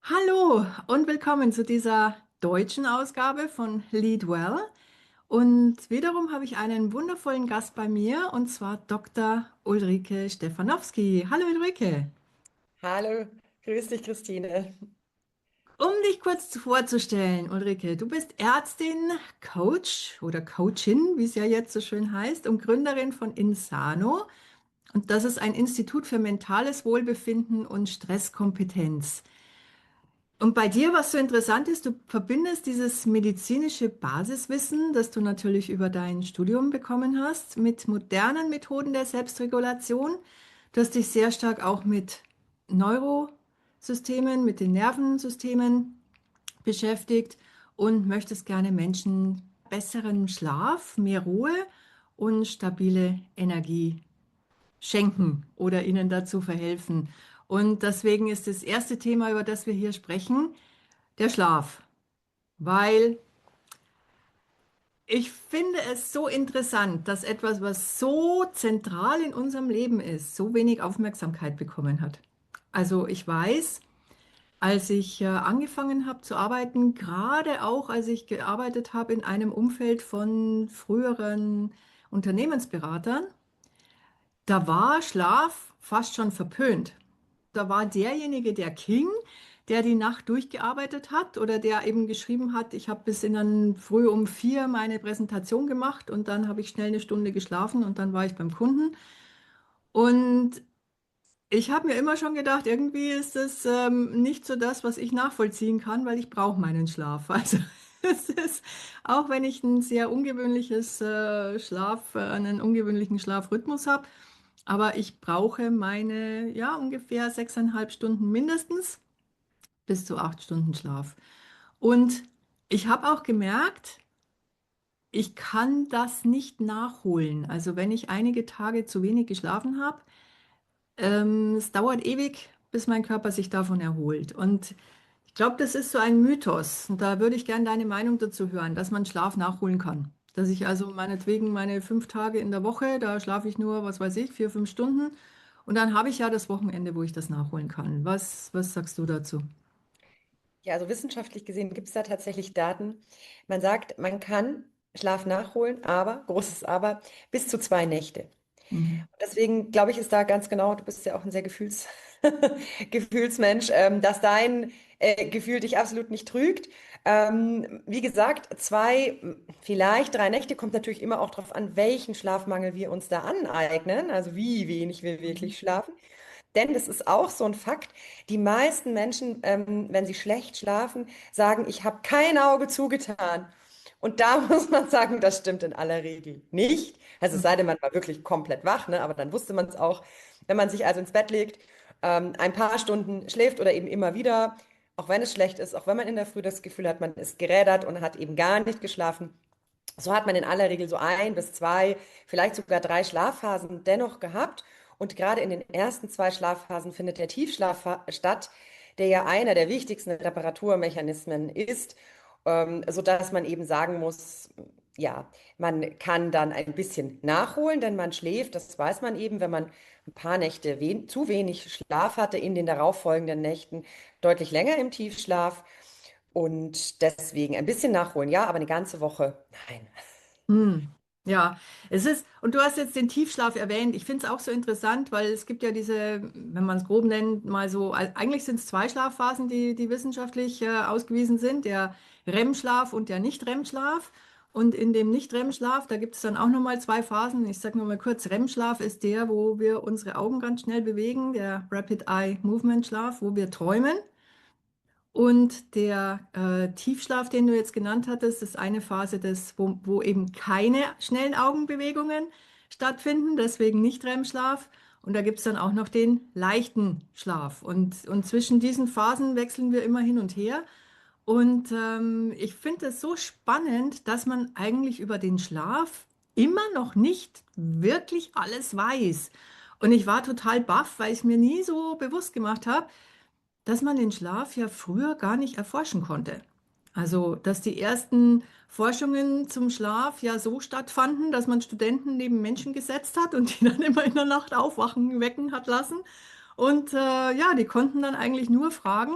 Hallo und willkommen zu dieser deutschen Ausgabe von Lead Well. Und wiederum habe ich einen wundervollen Gast bei mir, und zwar Dr. Ulrike Stefanowski. Hallo Ulrike. Hallo, grüß dich, Christine. Um dich kurz vorzustellen, Ulrike, du bist Ärztin, Coach oder Coachin, wie es ja jetzt so schön heißt, und Gründerin von Insano. Und das ist ein Institut für mentales Wohlbefinden und Stresskompetenz. Und bei dir, was so interessant ist, du verbindest dieses medizinische Basiswissen, das du natürlich über dein Studium bekommen hast, mit modernen Methoden der Selbstregulation. Du hast dich sehr stark auch mit Neurosystemen, mit den Nervensystemen beschäftigt und möchtest gerne Menschen besseren Schlaf, mehr Ruhe und stabile Energie schenken oder ihnen dazu verhelfen. Und deswegen ist das erste Thema, über das wir hier sprechen, der Schlaf, weil ich finde es so interessant, dass etwas, was so zentral in unserem Leben ist, so wenig Aufmerksamkeit bekommen hat. Also ich weiß, als ich angefangen habe zu arbeiten, gerade auch als ich gearbeitet habe in einem Umfeld von früheren Unternehmensberatern, da war Schlaf fast schon verpönt. Da war derjenige der King, der die Nacht durchgearbeitet hat oder der eben geschrieben hat, ich habe bis in dann früh um 4 meine Präsentation gemacht und dann habe ich schnell eine Stunde geschlafen und dann war ich beim Kunden. Und ich habe mir immer schon gedacht, irgendwie ist es nicht so das, was ich nachvollziehen kann, weil ich brauche meinen Schlaf. Also es ist, auch wenn ich ein sehr ungewöhnliches einen ungewöhnlichen Schlafrhythmus habe, aber ich brauche meine, ja, ungefähr 6,5 Stunden mindestens bis zu 8 Stunden Schlaf. Und ich habe auch gemerkt, ich kann das nicht nachholen. Also wenn ich einige Tage zu wenig geschlafen habe, es dauert ewig, bis mein Körper sich davon erholt. Und ich glaube, das ist so ein Mythos. Und da würde ich gerne deine Meinung dazu hören, dass man Schlaf nachholen kann. Dass ich also meinetwegen meine 5 Tage in der Woche, da schlafe ich nur, was weiß ich, 4, 5 Stunden. Und dann habe ich ja das Wochenende, wo ich das nachholen kann. Was sagst du dazu? Ja, also wissenschaftlich gesehen gibt es da tatsächlich Daten. Man sagt, man kann Schlaf nachholen, aber, großes Aber, bis zu 2 Nächte. Mhm. Deswegen glaube ich, ist da ganz genau, du bist ja auch ein sehr Gefühlsmensch, dass dein Gefühl dich absolut nicht trügt. Wie gesagt, 2, vielleicht 3 Nächte kommt natürlich immer auch darauf an, welchen Schlafmangel wir uns da aneignen, also wie wenig wir wirklich schlafen. Denn das ist auch so ein Fakt. Die meisten Menschen, wenn sie schlecht schlafen, sagen, ich habe kein Auge zugetan. Und da muss man sagen, das stimmt in aller Regel nicht. Also es sei denn, man war wirklich komplett wach, ne? Aber dann wusste man es auch. Wenn man sich also ins Bett legt, ein paar Stunden schläft oder eben immer wieder, auch wenn es schlecht ist, auch wenn man in der Früh das Gefühl hat, man ist gerädert und hat eben gar nicht geschlafen, so hat man in aller Regel so 1 bis 2, vielleicht sogar 3 Schlafphasen dennoch gehabt. Und gerade in den ersten 2 Schlafphasen findet der Tiefschlaf statt, der ja einer der wichtigsten Reparaturmechanismen ist, sodass man eben sagen muss, ja, man kann dann ein bisschen nachholen, denn man schläft, das weiß man eben, wenn man ein paar Nächte zu wenig Schlaf hatte in den darauffolgenden Nächten, deutlich länger im Tiefschlaf. Und deswegen ein bisschen nachholen, ja, aber eine ganze Woche, nein. Hm. Ja, es ist, und du hast jetzt den Tiefschlaf erwähnt. Ich finde es auch so interessant, weil es gibt ja diese, wenn man es grob nennt, mal so, eigentlich sind es zwei Schlafphasen, die wissenschaftlich ausgewiesen sind, der REM-Schlaf und der Nicht-REM-Schlaf. Und in dem Nicht-REM-Schlaf, da gibt es dann auch nochmal zwei Phasen. Ich sage nur mal kurz, REM-Schlaf ist der, wo wir unsere Augen ganz schnell bewegen, der Rapid Eye Movement Schlaf, wo wir träumen. Und der Tiefschlaf, den du jetzt genannt hattest, ist eine Phase, wo eben keine schnellen Augenbewegungen stattfinden, deswegen nicht REM-Schlaf. Und da gibt es dann auch noch den leichten Schlaf. Und zwischen diesen Phasen wechseln wir immer hin und her. Und ich finde es so spannend, dass man eigentlich über den Schlaf immer noch nicht wirklich alles weiß. Und ich war total baff, weil ich es mir nie so bewusst gemacht habe, dass man den Schlaf ja früher gar nicht erforschen konnte. Also, dass die ersten Forschungen zum Schlaf ja so stattfanden, dass man Studenten neben Menschen gesetzt hat und die dann immer in der Nacht aufwachen, wecken hat lassen. Und ja, die konnten dann eigentlich nur fragen,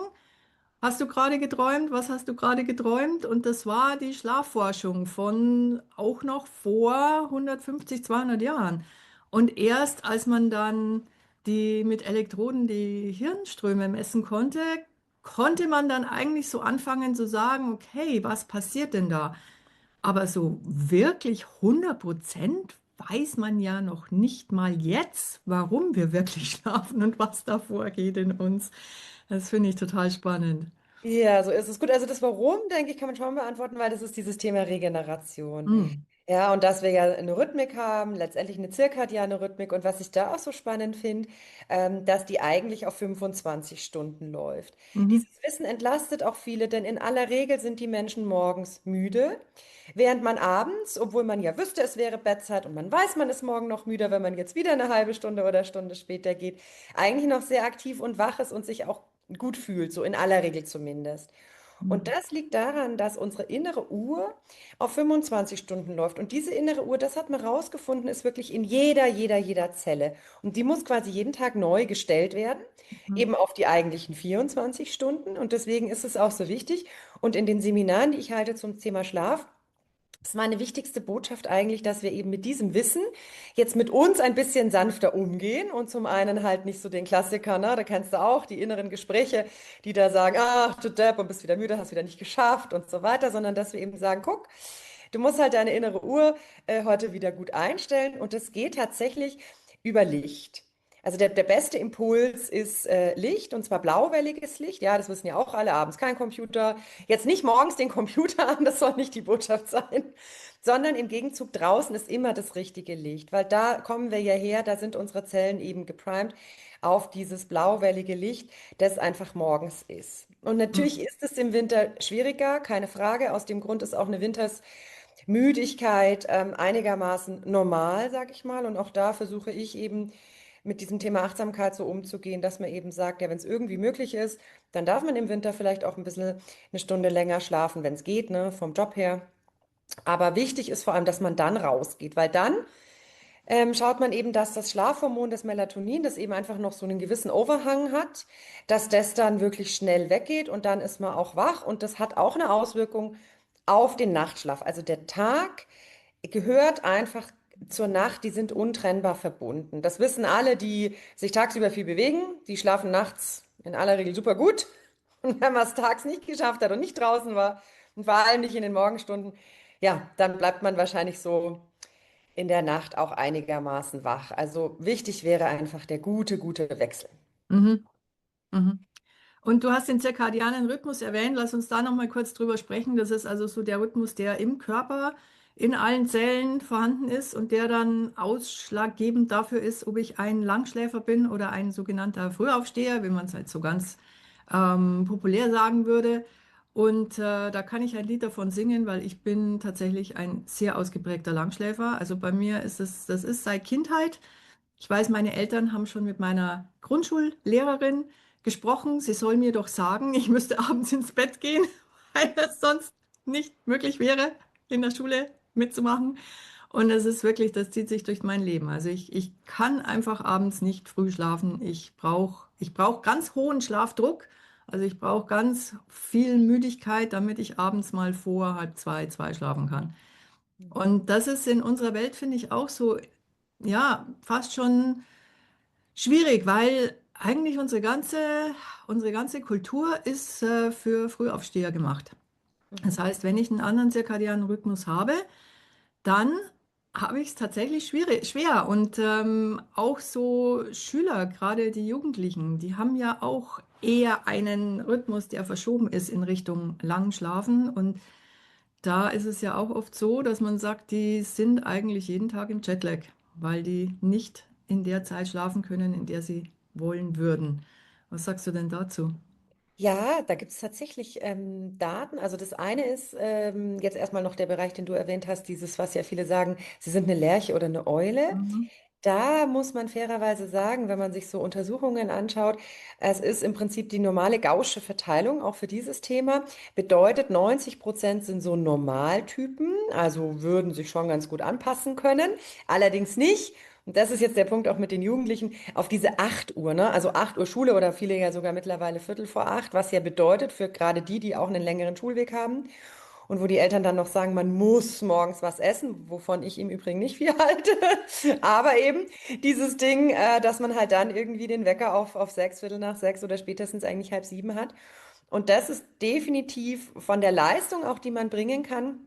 hast du gerade geträumt? Was hast du gerade geträumt? Und das war die Schlafforschung von auch noch vor 150, 200 Jahren. Und erst als man dann mit Elektroden die Hirnströme messen konnte, konnte man dann eigentlich so anfangen zu sagen, okay, was passiert denn da? Aber so wirklich 100% weiß man ja noch nicht mal jetzt, warum wir wirklich schlafen und was da vorgeht in uns. Das finde ich total spannend. Ja, so ist es. Gut, also das Warum, denke ich, kann man schon beantworten, weil das ist dieses Thema Regeneration. Mm, Ja, und dass wir ja eine Rhythmik haben, letztendlich eine zirkadiane Rhythmik. Und was ich da auch so spannend finde, dass die eigentlich auf 25 Stunden läuft. mhm, Dieses Wissen entlastet auch viele, denn in aller Regel sind die Menschen morgens müde, während man abends, obwohl man ja wüsste, es wäre Bettzeit und man weiß, man ist morgen noch müde, wenn man jetzt wieder eine halbe Stunde oder Stunde später geht, eigentlich noch sehr aktiv und wach ist und sich auch gut fühlt, so in aller Regel zumindest. Und mm, das liegt daran, dass unsere innere Uhr auf 25 Stunden läuft. Und diese innere Uhr, das hat man rausgefunden, ist wirklich in jeder Zelle. Und die muss quasi jeden Tag neu gestellt werden, mm, eben auf die eigentlichen 24 Stunden. Und deswegen ist es auch so wichtig. Und in den Seminaren, die ich halte zum Thema Schlaf, ist meine wichtigste Botschaft eigentlich, dass wir eben mit diesem Wissen jetzt mit uns ein bisschen sanfter umgehen und zum einen halt nicht so den Klassiker, ne, da kennst du auch die inneren Gespräche, die da sagen, ach du Depp und bist wieder müde, hast wieder nicht geschafft und so weiter, sondern dass wir eben sagen, guck, du musst halt deine innere Uhr heute wieder gut einstellen und das geht tatsächlich über Licht. Also der beste Impuls ist Licht und zwar blauwelliges Licht. Ja, das wissen ja auch alle abends. Kein Computer. Jetzt nicht morgens den Computer an, das soll nicht die Botschaft sein, sondern im Gegenzug draußen ist immer das richtige Licht, weil da kommen wir ja her, da sind unsere Zellen eben geprimed auf dieses blauwellige Licht, das einfach morgens ist. Und natürlich mm, ist es im Winter schwieriger, keine Frage. Aus dem Grund ist auch eine Wintersmüdigkeit einigermaßen normal, sag ich mal. Und auch da versuche ich eben mit diesem Thema Achtsamkeit so umzugehen, dass man eben sagt, ja, wenn es irgendwie möglich ist, dann darf man im Winter vielleicht auch ein bisschen eine Stunde länger schlafen, wenn es geht, ne, vom Job her. Aber wichtig ist vor allem, dass man dann rausgeht, weil dann schaut man eben, dass das Schlafhormon, das Melatonin, das eben einfach noch so einen gewissen Overhang hat, dass das dann wirklich schnell weggeht und dann ist man auch wach und das hat auch eine Auswirkung auf den Nachtschlaf. Also der Tag gehört einfach zur Nacht, die sind untrennbar verbunden. Das wissen alle, die sich tagsüber viel bewegen, die schlafen nachts in aller Regel super gut. Und wenn man es tags nicht geschafft hat und nicht draußen war und vor allem nicht in den Morgenstunden, ja, dann bleibt man wahrscheinlich so in der Nacht auch einigermaßen wach. Also wichtig wäre einfach der gute Wechsel. mhm, mhm. Und du hast den zirkadianen Rhythmus erwähnt. Lass uns da noch mal kurz drüber sprechen. Das ist also so der Rhythmus, der im Körper in allen Zellen vorhanden ist und der dann ausschlaggebend dafür ist, ob ich ein Langschläfer bin oder ein sogenannter Frühaufsteher, wie man es halt so ganz populär sagen würde. Und da kann ich ein Lied davon singen, weil ich bin tatsächlich ein sehr ausgeprägter Langschläfer. Also bei mir ist es, das ist seit Kindheit. Ich weiß, meine Eltern haben schon mit meiner Grundschullehrerin gesprochen. Sie soll mir doch sagen, ich müsste abends ins Bett gehen, weil es sonst nicht möglich wäre, in der Schule mitzumachen. Und es ist wirklich, das zieht sich durch mein Leben. Also ich kann einfach abends nicht früh schlafen. Ich brauch ganz hohen Schlafdruck. Also ich brauche ganz viel Müdigkeit, damit ich abends mal vor halb zwei, zwei schlafen kann. Und das ist in unserer Welt, finde ich, auch so, ja, fast schon schwierig, weil eigentlich unsere ganze Kultur ist für Frühaufsteher gemacht. Das Mhm. heißt, wenn ich einen anderen zirkadianen Rhythmus habe, dann habe ich es tatsächlich schwer. Und auch so Schüler, gerade die Jugendlichen, die haben ja auch eher einen Rhythmus, der verschoben ist in Richtung langen Schlafen. Und da ist es ja auch oft so, dass man sagt, die sind eigentlich jeden Tag im Jetlag, weil die nicht in der Zeit schlafen können, in der sie wollen würden. Was sagst du denn dazu? Ja, da gibt es tatsächlich Daten. Also das eine ist jetzt erstmal noch der Bereich, den du erwähnt hast, dieses, was ja viele sagen, sie sind eine Lerche oder eine Eule. Mhm. Da muss man fairerweise sagen, wenn man sich so Untersuchungen anschaut, es ist im Prinzip die normale Gaußsche Verteilung auch für dieses Thema. Bedeutet, 90% sind so Normaltypen, also würden sich schon ganz gut anpassen können, allerdings nicht. Und das ist jetzt der Punkt auch mit den Jugendlichen, auf diese 8 Uhr, ne? Also 8 Uhr Schule oder viele ja sogar mittlerweile Viertel vor 8, was ja bedeutet für gerade die, die auch einen längeren Schulweg haben und wo die Eltern dann noch sagen, man muss morgens was essen, wovon ich im Übrigen nicht viel halte. Aber eben dieses Ding, dass man halt dann irgendwie den Wecker auf 6, Viertel nach 6 oder spätestens eigentlich halb 7 hat. Und das ist definitiv von der Leistung auch, die man bringen kann,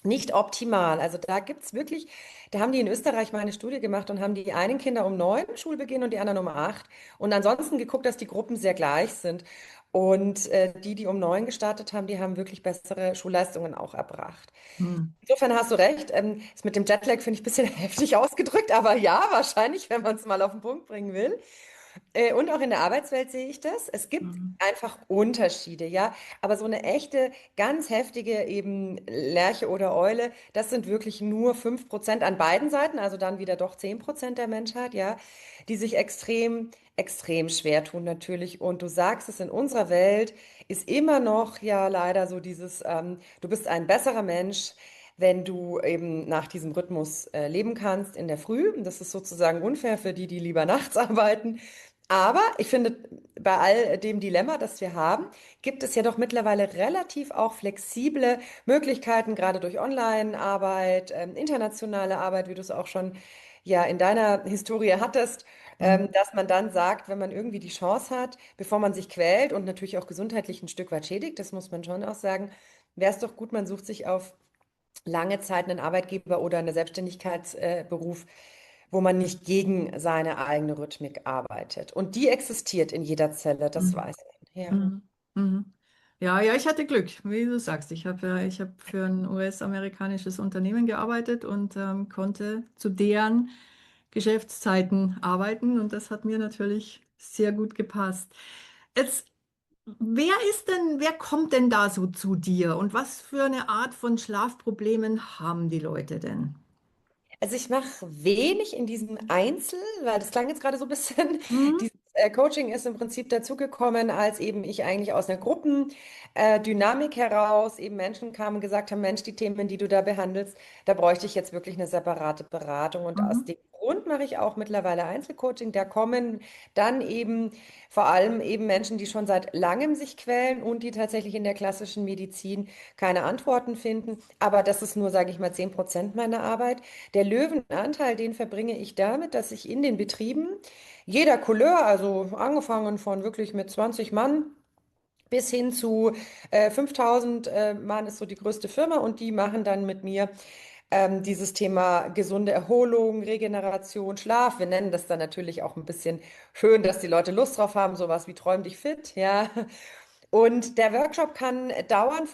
nicht optimal. Also da gibt es wirklich, da haben die in Österreich mal eine Studie gemacht und haben die einen Kinder um 9 Schulbeginn und die anderen um 8 und ansonsten geguckt, dass die Gruppen sehr gleich sind. Und die um 9 gestartet haben, die haben wirklich bessere Schulleistungen auch erbracht. Hm. Insofern hast du recht. Das mit dem Jetlag finde ich ein bisschen heftig ausgedrückt, aber ja, wahrscheinlich, wenn man es mal auf den Punkt bringen will. Und auch in der Arbeitswelt sehe ich das. Es gibt Mhm. einfach Unterschiede, ja. Aber so eine echte, ganz heftige eben Lerche oder Eule, das sind wirklich nur 5% an beiden Seiten, also dann wieder doch 10% der Menschheit, ja, die sich extrem, extrem schwer tun natürlich. Und du sagst es, in unserer Welt ist immer noch ja leider so dieses, du bist ein besserer Mensch, wenn du eben nach diesem Rhythmus leben kannst in der Früh. Und das ist sozusagen unfair für die, die lieber nachts arbeiten. Aber ich finde, bei all dem Dilemma, das wir haben, gibt es ja doch mittlerweile relativ auch flexible Möglichkeiten, gerade durch Online-Arbeit, internationale Arbeit, wie du es auch schon ja in deiner Historie hattest, Mhm. dass man dann sagt, wenn man irgendwie die Chance hat, bevor man sich quält und natürlich auch gesundheitlich ein Stück weit schädigt, das muss man schon auch sagen, wäre es doch gut, man sucht sich auf lange Zeit einen Arbeitgeber oder einen Selbstständigkeitsberuf, wo man nicht gegen seine eigene Rhythmik arbeitet. Und die existiert in jeder Zelle, das Mhm. weiß man. Ja. Mhm. Mhm. Ja, ja, ich hatte Glück, wie du sagst. Ich hab für ein US-amerikanisches Unternehmen gearbeitet und konnte zu deren Geschäftszeiten arbeiten und das hat mir natürlich sehr gut gepasst. Jetzt, wer kommt denn da so zu dir und was für eine Art von Schlafproblemen haben die Leute denn? Also ich mache wenig in diesem Einzel, weil das klang jetzt gerade so ein bisschen, Mhm. dieses Coaching ist im Prinzip dazugekommen, als eben ich eigentlich aus einer Gruppendynamik heraus eben Menschen kamen und gesagt haben, Mensch, die Themen, die du da behandelst, da bräuchte ich jetzt wirklich eine separate Beratung. Und aus Mhm. dem Grund mache ich auch mittlerweile Einzelcoaching. Da kommen dann eben vor allem eben Menschen, die schon seit langem sich quälen und die tatsächlich in der klassischen Medizin keine Antworten finden. Aber das ist nur, sage ich mal, 10% meiner Arbeit. Der Löwenanteil, den verbringe ich damit, dass ich in den Betrieben jeder Couleur, also angefangen von wirklich mit 20 Mann bis hin zu 5000 Mann ist so die größte Firma und die machen dann mit mir dieses Thema gesunde Erholung, Regeneration, Schlaf. Wir nennen das dann natürlich auch ein bisschen schön, dass die Leute Lust drauf haben, sowas wie Träum dich fit, ja. Und der Workshop kann dauern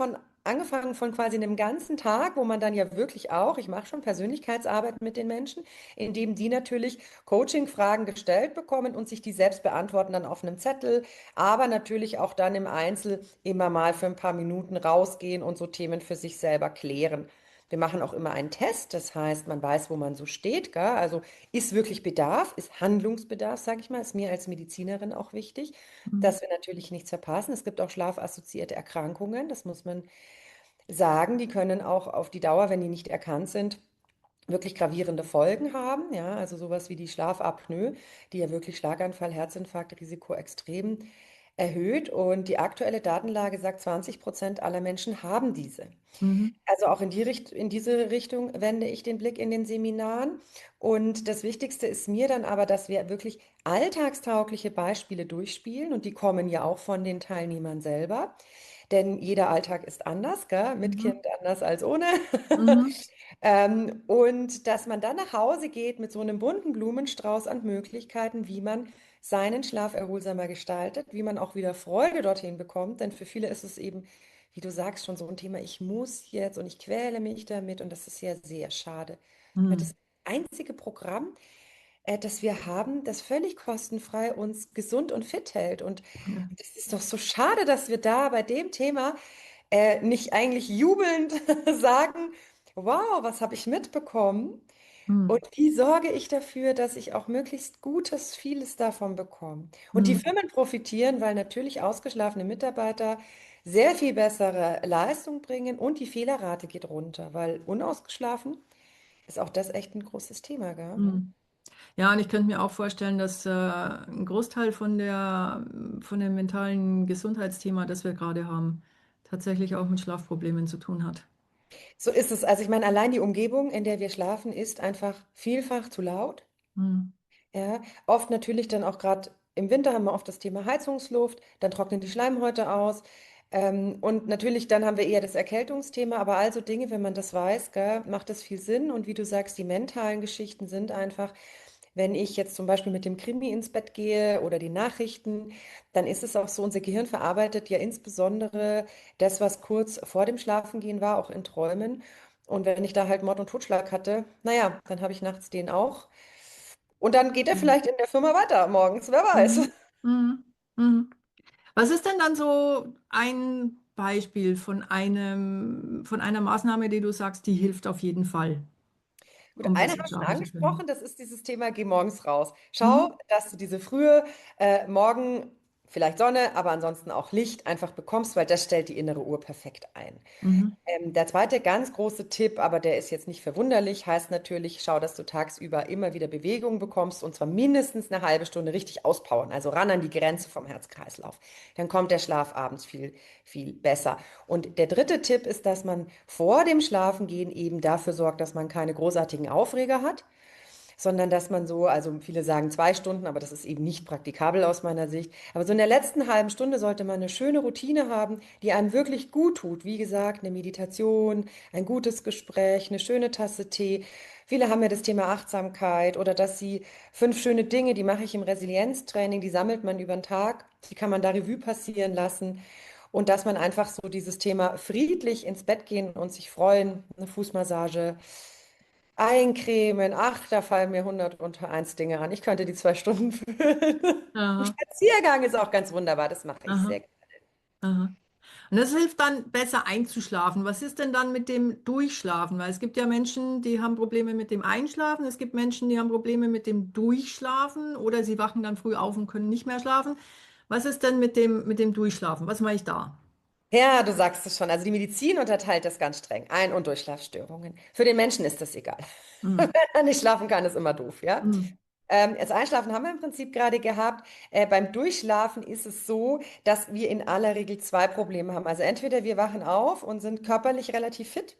angefangen von quasi einem ganzen Tag, wo man dann ja wirklich auch, ich mache schon Persönlichkeitsarbeit mit den Menschen, indem die natürlich Coaching-Fragen gestellt bekommen und sich die selbst beantworten dann auf einem Zettel, aber natürlich auch dann im Einzel immer mal für ein paar Minuten rausgehen und so Themen für sich selber klären. Wir machen auch immer einen Test, das heißt, man weiß, wo man so steht, gell? Also ist wirklich Bedarf, ist Handlungsbedarf, sage ich mal, ist mir als Medizinerin auch wichtig, Mhm. dass wir natürlich nichts verpassen. Es gibt auch schlafassoziierte Erkrankungen, das muss man sagen. Die können auch auf die Dauer, wenn die nicht erkannt sind, wirklich gravierende Folgen haben. Ja, also sowas wie die Schlafapnoe, die ja wirklich Schlaganfall, Herzinfarktrisiko extrem erhöht. Und die aktuelle Datenlage sagt, 20% aller Menschen haben diese. Mhm. Also auch in diese Richtung wende ich den Blick in den Seminaren. Und das Wichtigste ist mir dann aber, dass wir wirklich alltagstaugliche Beispiele durchspielen. Und die kommen ja auch von den Teilnehmern selber. Denn jeder Alltag ist anders, gell? Mit Mhm. Kind anders als ohne. Mhm. Und dass man dann nach Hause geht mit so einem bunten Blumenstrauß an Möglichkeiten, wie man seinen Schlaf erholsamer gestaltet, wie man auch wieder Freude dorthin bekommt. Denn für viele ist es eben, wie du sagst, schon so ein Thema, ich muss jetzt und ich quäle mich damit und das ist ja sehr schade. Weil Mhm. das einzige Programm, das wir haben, das völlig kostenfrei uns gesund und fit hält. Und Ja. es ist doch so schade, dass wir da bei dem Thema nicht eigentlich jubelnd sagen, wow, was habe ich mitbekommen? Und Mhm. wie sorge ich dafür, dass ich auch möglichst Gutes, vieles davon bekomme? Und die Mhm. Firmen profitieren, weil natürlich ausgeschlafene Mitarbeiter sehr viel bessere Leistung bringen und die Fehlerrate geht runter, weil unausgeschlafen ist auch das echt ein großes Thema, gell? Mhm. Ja, und ich könnte mir auch vorstellen, dass ein Großteil von dem mentalen Gesundheitsthema, das wir gerade haben, tatsächlich auch mit Schlafproblemen zu tun hat. So ist es. Also ich meine, allein die Umgebung, in der wir schlafen, ist einfach vielfach zu laut. Hm. Ja, oft natürlich dann auch gerade im Winter haben wir oft das Thema Heizungsluft, dann trocknen die Schleimhäute aus. Und natürlich dann haben wir eher das Erkältungsthema, aber also Dinge, wenn man das weiß, gell, macht das viel Sinn. Und wie du sagst, die mentalen Geschichten sind einfach, wenn ich jetzt zum Beispiel mit dem Krimi ins Bett gehe oder die Nachrichten, dann ist es auch so, unser Gehirn verarbeitet ja insbesondere das, was kurz vor dem Schlafengehen war, auch in Träumen. Und wenn ich da halt Mord und Totschlag hatte, naja, dann habe ich nachts den auch. Und dann geht er vielleicht in der Firma weiter morgens, wer weiß. Mhm. Mhm. Mhm. Was ist denn dann so ein Beispiel von einer Maßnahme, die du sagst, die hilft auf jeden Fall, Gut, um eine besser haben wir schon schlafen zu können? angesprochen, das ist dieses Thema, geh morgens raus. Mhm. Schau, dass du diese frühe Morgen, vielleicht Sonne, aber ansonsten auch Licht einfach bekommst, weil das stellt die innere Uhr perfekt ein. Mhm. Der zweite ganz große Tipp, aber der ist jetzt nicht verwunderlich, heißt natürlich, schau, dass du tagsüber immer wieder Bewegung bekommst und zwar mindestens eine halbe Stunde richtig auspowern, also ran an die Grenze vom Herz-Kreislauf. Dann kommt der Schlaf abends viel, viel besser. Und der dritte Tipp ist, dass man vor dem Schlafengehen eben dafür sorgt, dass man keine großartigen Aufreger hat, sondern dass man so, also viele sagen 2 Stunden, aber das ist eben nicht praktikabel aus meiner Sicht. Aber so in der letzten halben Stunde sollte man eine schöne Routine haben, die einem wirklich gut tut. Wie gesagt, eine Meditation, ein gutes Gespräch, eine schöne Tasse Tee. Viele haben ja das Thema Achtsamkeit oder dass sie 5 schöne Dinge, die mache ich im Resilienztraining, die sammelt man über den Tag, die kann man da Revue passieren lassen. Und dass man einfach so dieses Thema friedlich ins Bett gehen und sich freuen, eine Fußmassage, eincremen, ach, da fallen mir 101 Dinge an. Ich könnte die 2 Stunden füllen. Ein Aha, Spaziergang ist auch ganz wunderbar, das mache ich aha, sehr gerne. aha. Und das hilft dann besser einzuschlafen. Was ist denn dann mit dem Durchschlafen? Weil es gibt ja Menschen, die haben Probleme mit dem Einschlafen. Es gibt Menschen, die haben Probleme mit dem Durchschlafen oder sie wachen dann früh auf und können nicht mehr schlafen. Was ist denn mit dem Durchschlafen? Was mache ich da? Ja, du sagst es schon. Also die Medizin unterteilt das ganz streng. Ein- und Durchschlafstörungen. Für den Menschen ist das egal. Wenn Hm. er nicht schlafen kann, ist immer doof, ja? Hm. Das Einschlafen haben wir im Prinzip gerade gehabt. Beim Durchschlafen ist es so, dass wir in aller Regel zwei Probleme haben. Also entweder wir wachen auf und sind körperlich relativ fit.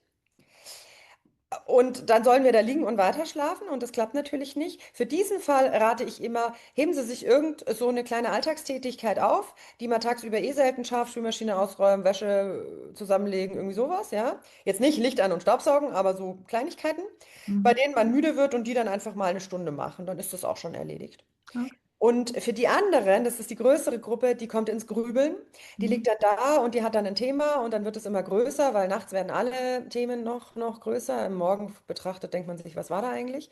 Und dann sollen wir da liegen und weiter schlafen und das klappt natürlich nicht. Für diesen Fall rate ich immer, heben Sie sich irgend so eine kleine Alltagstätigkeit auf, die man tagsüber eh selten schafft, Spülmaschine ausräumen, Wäsche zusammenlegen, irgendwie sowas, ja. Jetzt nicht Licht an und Staubsaugen, aber so Kleinigkeiten, bei Mhm. denen man müde wird und die dann einfach mal eine Stunde machen, dann ist das auch schon erledigt. Okay. Und für die anderen, das ist die größere Gruppe, die kommt ins Grübeln. Die Mhm. liegt dann da und die hat dann ein Thema und dann wird es immer größer, weil nachts werden alle Themen noch größer. Im Morgen betrachtet denkt man sich, was war da eigentlich?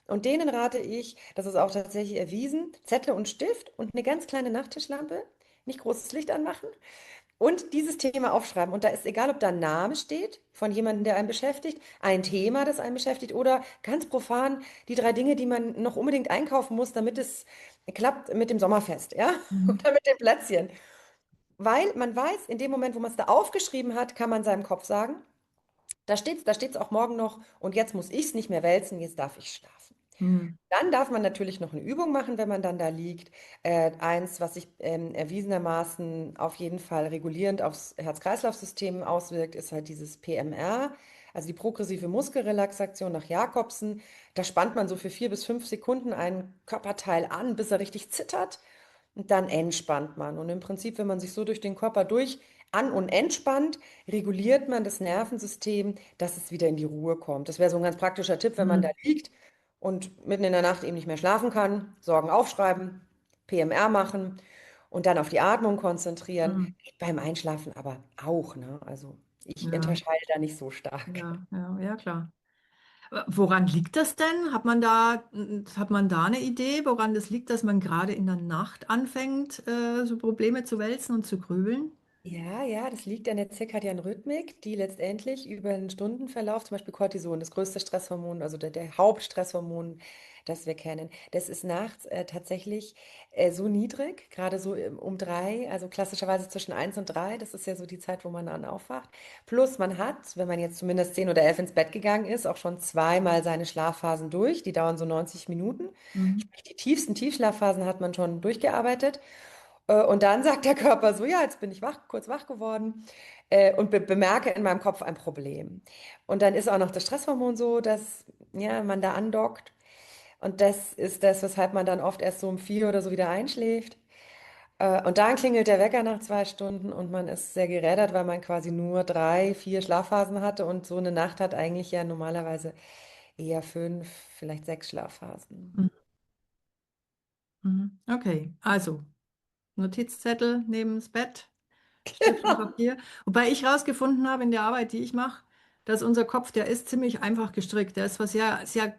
Und denen rate ich, das ist auch tatsächlich erwiesen, Zettel und Stift und eine ganz kleine Nachttischlampe, nicht großes Licht anmachen und dieses Thema aufschreiben. Und da ist egal, ob da ein Name steht von jemandem, der einen beschäftigt, ein Thema, das einen beschäftigt oder ganz profan die 3 Dinge, die man noch unbedingt einkaufen muss, damit es klappt mit dem Sommerfest, ja, Mhm. oder mit den Plätzchen. Weil man weiß, in dem Moment, wo man es da aufgeschrieben hat, kann man seinem Kopf sagen, da steht's auch morgen noch und jetzt muss ich es nicht mehr wälzen, jetzt darf ich schlafen. Mhm. Dann darf man natürlich noch eine Übung machen, wenn man dann da liegt. Eins, was sich erwiesenermaßen auf jeden Fall regulierend aufs Herz-Kreislauf-System auswirkt, ist halt dieses PMR, also die progressive Muskelrelaxation nach Jakobsen. Da spannt man so für 4 bis 5 Sekunden einen Körperteil an, bis er richtig zittert. Und dann entspannt man. Und im Prinzip, wenn man sich so durch den Körper durch an- und entspannt, reguliert man das Nervensystem, dass es wieder in die Ruhe kommt. Das wäre so ein ganz praktischer Tipp, wenn man da Mhm. liegt und mitten in der Nacht eben nicht mehr schlafen kann. Sorgen aufschreiben, PMR machen und dann auf die Atmung konzentrieren. Mhm. Geht beim Einschlafen aber auch, ne? Also ich Ja, unterscheide da nicht so stark. ja, ja, ja, klar. Woran liegt das denn? Hat man da eine Idee, woran das liegt, dass man gerade in der Nacht anfängt, so Probleme zu wälzen und zu grübeln? Ja, ja, das liegt an der zirkadianen Rhythmik, die letztendlich über den Stundenverlauf, zum Beispiel Cortison, das größte Stresshormon, also der Hauptstresshormon das wir kennen. Das ist nachts tatsächlich so niedrig, gerade so um 3, also klassischerweise zwischen 1 und 3. Das ist ja so die Zeit, wo man dann aufwacht. Plus man hat, wenn man jetzt zumindest 10 oder 11 ins Bett gegangen ist, auch schon zweimal seine Schlafphasen durch. Die dauern so 90 Minuten. Mhm. Sprich, die tiefsten Tiefschlafphasen hat man schon durchgearbeitet. Und dann sagt der Körper so, ja, jetzt bin ich wach, kurz wach geworden und bemerke in meinem Kopf ein Problem. Und dann ist auch noch das Stresshormon so, dass ja, man da andockt. Und das ist das, weshalb man dann oft erst so um 4 oder so wieder einschläft. Und dann klingelt der Wecker nach 2 Stunden und man ist sehr gerädert, weil man quasi nur 3, 4 Schlafphasen hatte. Und so eine Nacht hat eigentlich ja normalerweise eher 5, vielleicht 6 Schlafphasen. Mhm. Mhm. Okay, also Notizzettel neben das Bett, Stift und Papier. Wobei ich herausgefunden habe in der Arbeit, die ich mache, dass unser Kopf, der ist ziemlich einfach gestrickt. Der ist zwar sehr, sehr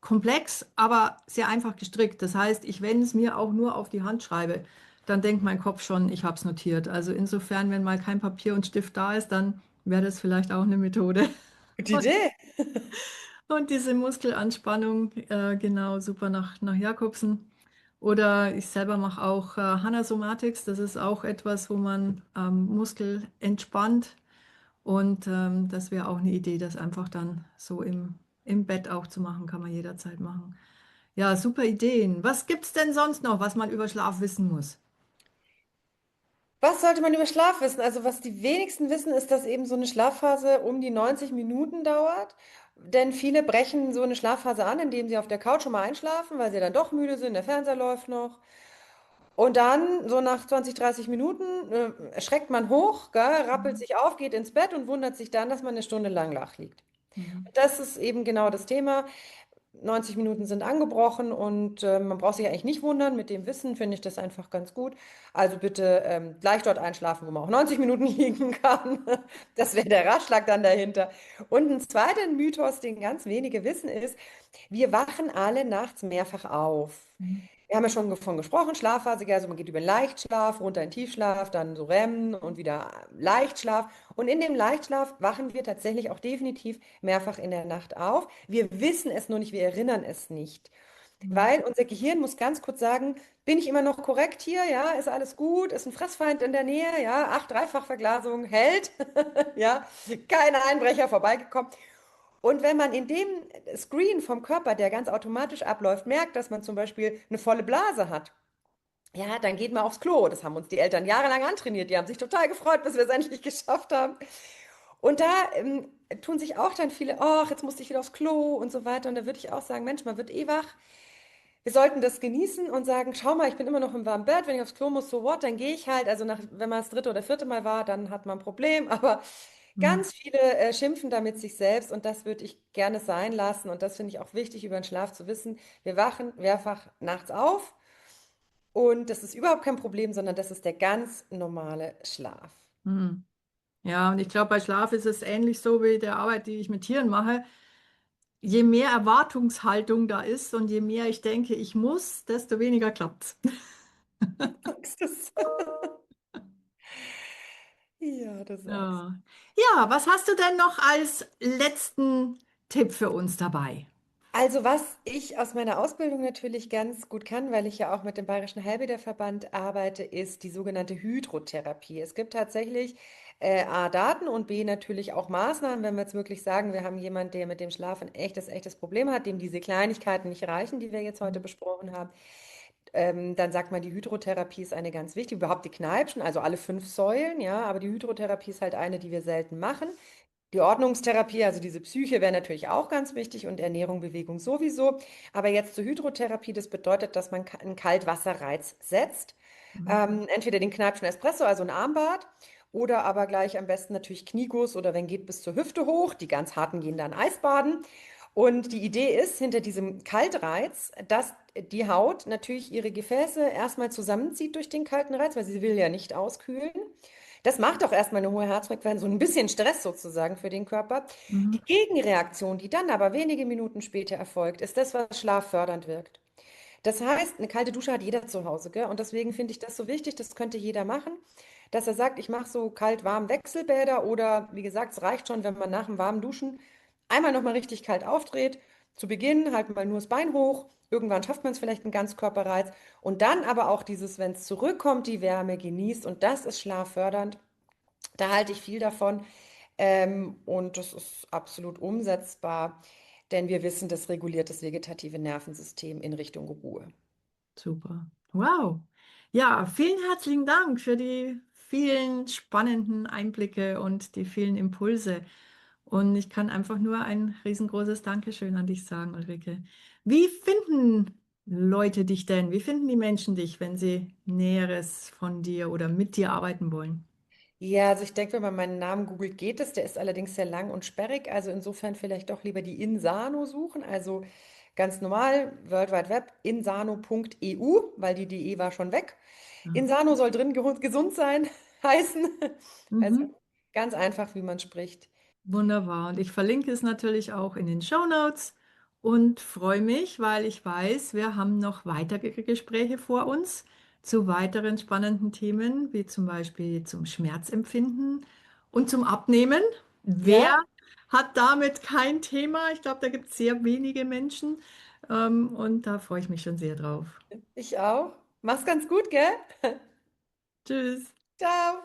komplex, aber sehr einfach gestrickt. Das heißt, wenn es mir auch nur auf die Hand schreibe, dann denkt mein Kopf schon, ich habe es notiert. Also insofern, wenn mal kein Papier und Stift da ist, dann wäre das vielleicht auch eine Methode. Gute Idee. Und diese Muskelanspannung, genau, super nach Jakobsen. Oder ich selber mache auch Hana-Somatics. Das ist auch etwas, wo man Muskel entspannt. Und das wäre auch eine Idee, das einfach dann so im Bett auch zu machen, kann man jederzeit machen. Ja, super Ideen. Was gibt es denn sonst noch, was man über Schlaf wissen muss? Was sollte man über Schlaf wissen? Also was die wenigsten wissen, ist, dass eben so eine Schlafphase um die 90 Minuten dauert. Denn viele brechen so eine Schlafphase an, indem sie auf der Couch schon mal einschlafen, weil sie dann doch müde sind, der Fernseher läuft noch. Und dann, so nach 20, 30 Minuten, schreckt man hoch, gell, rappelt Mhm. sich auf, geht ins Bett und wundert sich dann, dass man eine Stunde lang flach liegt. Mhm. Das ist eben genau das Thema. 90 Minuten sind angebrochen und man braucht sich eigentlich nicht wundern. Mit dem Wissen finde ich das einfach ganz gut. Also bitte gleich dort einschlafen, wo man auch 90 Minuten liegen kann. Das wäre der Ratschlag dann dahinter. Und ein zweiter Mythos, den ganz wenige wissen, ist, wir wachen alle nachts mehrfach auf. Mhm. Wir haben ja schon davon gesprochen, Schlafphase, also man geht über den Leichtschlaf, runter in Tiefschlaf, dann so REM und wieder Leichtschlaf. Und in dem Leichtschlaf wachen wir tatsächlich auch definitiv mehrfach in der Nacht auf. Wir wissen es nur nicht, wir erinnern es nicht. Mhm. Weil unser Gehirn muss ganz kurz sagen, bin ich immer noch korrekt hier? Ja, ist alles gut? Ist ein Fressfeind in der Nähe? Ja, 8 Dreifachverglasung hält? Ja, keine Einbrecher vorbeigekommen. Und wenn man in dem Screen vom Körper, der ganz automatisch abläuft, merkt, dass man zum Beispiel eine volle Blase hat, ja, dann geht man aufs Klo. Das haben uns die Eltern jahrelang antrainiert. Die haben sich total gefreut, bis wir es endlich geschafft haben. Und da tun sich auch dann viele, ach, jetzt musste ich wieder aufs Klo und so weiter. Und da würde ich auch sagen, Mensch, man wird eh wach. Wir sollten das genießen und sagen, schau mal, ich bin immer noch im warmen Bett. Wenn ich aufs Klo muss, so what, dann gehe ich halt. Also wenn man das dritte oder vierte Mal war, dann hat man ein Problem. Aber Mhm. ganz viele schimpfen da mit sich selbst und das würde ich gerne sein lassen. Und das finde ich auch wichtig, über den Schlaf zu wissen. Wir wachen mehrfach nachts auf und das ist überhaupt kein Problem, sondern das ist der ganz normale Schlaf. Mhm. Ja, und ich glaube, bei Schlaf ist es ähnlich so wie der Arbeit, die ich mit Tieren mache. Je mehr Erwartungshaltung da ist und je mehr ich denke, ich muss, desto weniger klappt's. Sagst du's? Ja, du sagst. Ja. Ja, was hast du denn noch als letzten Tipp für uns dabei? Also was ich aus meiner Ausbildung natürlich ganz gut kann, weil ich ja auch mit dem Bayerischen Heilbäderverband arbeite, ist die sogenannte Hydrotherapie. Es gibt tatsächlich A, Daten und B, natürlich auch Maßnahmen, wenn wir jetzt wirklich sagen, wir haben jemanden, der mit dem Schlaf ein echtes Problem hat, dem diese Kleinigkeiten nicht reichen, die wir jetzt heute besprochen haben. Dann sagt man, die Hydrotherapie ist eine ganz wichtige, überhaupt die Kneippschen, also alle 5 Säulen, ja, aber die Hydrotherapie ist halt eine, die wir selten machen. Die Ordnungstherapie, also diese Psyche, wäre natürlich auch ganz wichtig und Ernährung, Bewegung sowieso. Aber jetzt zur Hydrotherapie, das bedeutet, dass man einen Kaltwasserreiz setzt. Mhm. Entweder den Kneippschen Espresso, also ein Armbad, oder aber gleich am besten natürlich Knieguss oder wenn geht bis zur Hüfte hoch. Die ganz harten gehen dann Eisbaden. Und die Idee ist hinter diesem Kaltreiz, dass die Haut natürlich ihre Gefäße erstmal zusammenzieht durch den kalten Reiz, weil sie will ja nicht auskühlen. Das macht auch erstmal eine hohe Herzfrequenz, so ein bisschen Stress sozusagen für den Körper. Mhm. Die Gegenreaktion, die dann aber wenige Minuten später erfolgt, ist das, was schlaffördernd wirkt. Das heißt, eine kalte Dusche hat jeder zu Hause, gell? Und deswegen finde ich das so wichtig, das könnte jeder machen, dass er sagt, ich mache so kalt-warm Wechselbäder oder wie gesagt, es reicht schon, wenn man nach dem warmen Duschen einmal nochmal richtig kalt aufdreht. Zu Beginn halt mal nur das Bein hoch Irgendwann schafft man es vielleicht einen Ganzkörperreiz. Und dann aber auch dieses, wenn es zurückkommt, die Wärme genießt. Und das ist schlaffördernd. Da halte ich viel davon. Und das ist absolut umsetzbar, denn wir wissen, das reguliert das vegetative Nervensystem in Richtung Ruhe. Super. Wow. Ja, vielen herzlichen Dank für die vielen spannenden Einblicke und die vielen Impulse. Und ich kann einfach nur ein riesengroßes Dankeschön an dich sagen, Ulrike. Wie finden Leute dich denn? Wie finden die Menschen dich, wenn sie Näheres von dir oder mit dir arbeiten wollen? Ja, also ich denke, wenn man meinen Namen googelt, geht es. Der ist allerdings sehr lang und sperrig. Also insofern vielleicht doch lieber die Insano suchen. Also ganz normal, World Wide Web, insano.eu, weil die DE war schon weg. Ja. Insano soll drin gesund sein heißen. Also Mhm. ganz einfach, wie man spricht. Wunderbar. Und ich verlinke es natürlich auch in den Show Notes und freue mich, weil ich weiß, wir haben noch weitere Gespräche vor uns zu weiteren spannenden Themen, wie zum Beispiel zum Schmerzempfinden und zum Abnehmen. Wer Ja, hat damit kein Thema? Ich glaube, da gibt es sehr wenige Menschen, und da freue ich mich schon sehr drauf. ich auch. Mach's ganz gut, gell? Tschüss. Ciao.